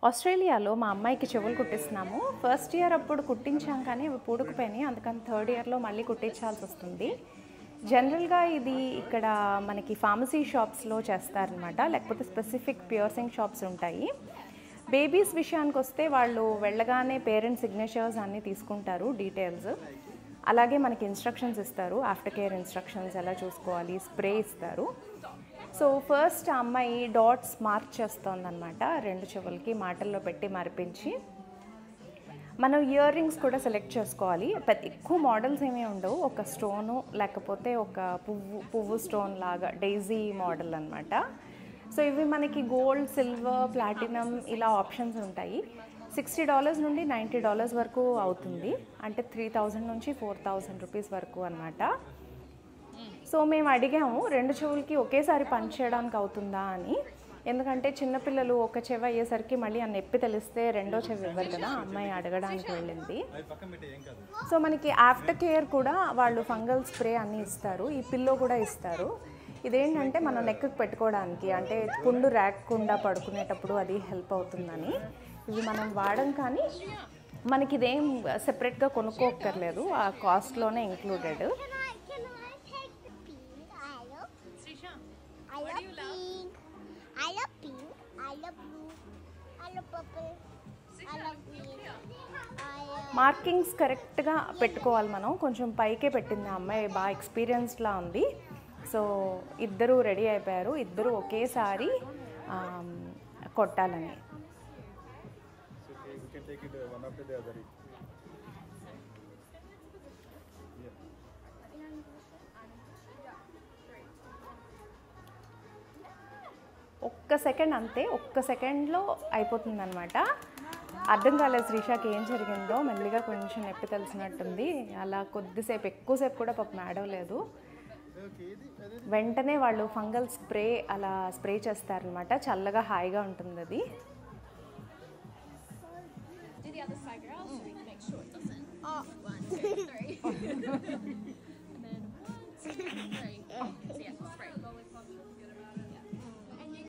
ఆస్ట్రేలియాలో మా అమ్మాయికి చెవులు కుట్టిస్తున్నాము. ఫస్ట్ ఇయర్ అప్పుడు కుట్టించాం కానీ అవి పూడుకుపోయినాయి. అందుకని థర్డ్ ఇయర్లో మళ్ళీ కుట్టించాల్సి వస్తుంది. జనరల్గా ఇది ఇక్కడ మనకి ఫార్మసీ షాప్స్లో చేస్తారనమాట, లేకపోతే స్పెసిఫిక్ పియర్సింగ్ షాప్స్ ఉంటాయి. బేబీస్ విషయానికి వస్తే వాళ్ళు వెళ్ళగానే పేరెంట్స్ సిగ్నేచర్స్ అన్నీ తీసుకుంటారు, డీటెయిల్స్. అలాగే మనకి ఇన్స్ట్రక్షన్స్ ఇస్తారు, ఆఫ్టర్ కేర్ ఇన్స్ట్రక్షన్స్ ఎలా చూసుకోవాలి, స్ప్రే ఇస్తారు. సో ఫస్ట్ ఆ అమ్మాయి డాట్స్ మార్క్ చేస్తోందనమాట, 2 చెవులకి మాటల్లో పెట్టి మరిపించి. మనం ఇయర్ రింగ్స్ కూడా సెలెక్ట్ చేసుకోవాలి. ఎక్కువ మోడల్స్ ఏమీ ఉండవు, ఒక స్టోను లేకపోతే ఒక పువ్వు స్టోన్ లాగా డైజీ మోడల్ అనమాట. సో ఇవి మనకి గోల్డ్, సిల్వర్, ప్లాటినం ఇలా ఆప్షన్స్ ఉంటాయి. $60 నుండి $90 వరకు అవుతుంది, అంటే 3000 నుంచి 4000 రూపీస్ వరకు అనమాట. సో మేము అడిగాము 2 చెవులకి ఒకేసారి పని చేయడానికి అవుతుందా అని. ఎందుకంటే చిన్నపిల్లలు ఒక చెవి అయ్యేసరికి మళ్ళీ ఆ నొప్పి తెలిస్తే రెండో చెవి ఇవ్వరు కదా, అమ్మాయి అడగడానికి వెళ్ళింది. సో మనకి ఆఫ్టర్ కేర్ కూడా వాళ్ళు ఫంగల్ స్ప్రే అన్నీ ఇస్తారు, ఈ పిల్లో కూడా ఇస్తారు. ఇదేంటంటే మనం నెక్కి పెట్టుకోవడానికి, అంటే పుండు రాకుండా పడుకునేటప్పుడు అది హెల్ప్ అవుతుందని. ఇవి మనం వాడడం, కానీ మనకి ఇదేం సెపరేట్గా కొనుక్కోక్కర్లేదు, ఆ కాస్ట్లోనే included. I love pink, I love blue, I love purple, I love green. Markings కరెక్ట్గా పెట్టుకోవాలి మనం. కొంచెం పైకే పెట్టింది ఆ అమ్మాయి, బాగా ఎక్స్పీరియన్స్డ్లా ఉంది. సో ఇద్దరు రెడీ అయిపోయారు, ఇద్దరు ఒకేసారి కొట్టాలని. ఒక్క సెకండ్ అంతే, ఒక్క సెకండ్లో అయిపోతుంది అనమాట. అర్థం కాలేదు శ్రీషాకి ఏం జరిగిందో, మెల్లిగా కొంచెం నొప్పి తెలిసినట్టుంది. అలా కొద్దిసేపు, ఎక్కువసేపు కూడా పాపం ఆడవలేదు. వెంటనే వాళ్ళు ఫంగల్ స్ప్రే అలా స్ప్రే చేస్తారనమాట, చల్లగా హాయిగా ఉంటుంది అది. Oh.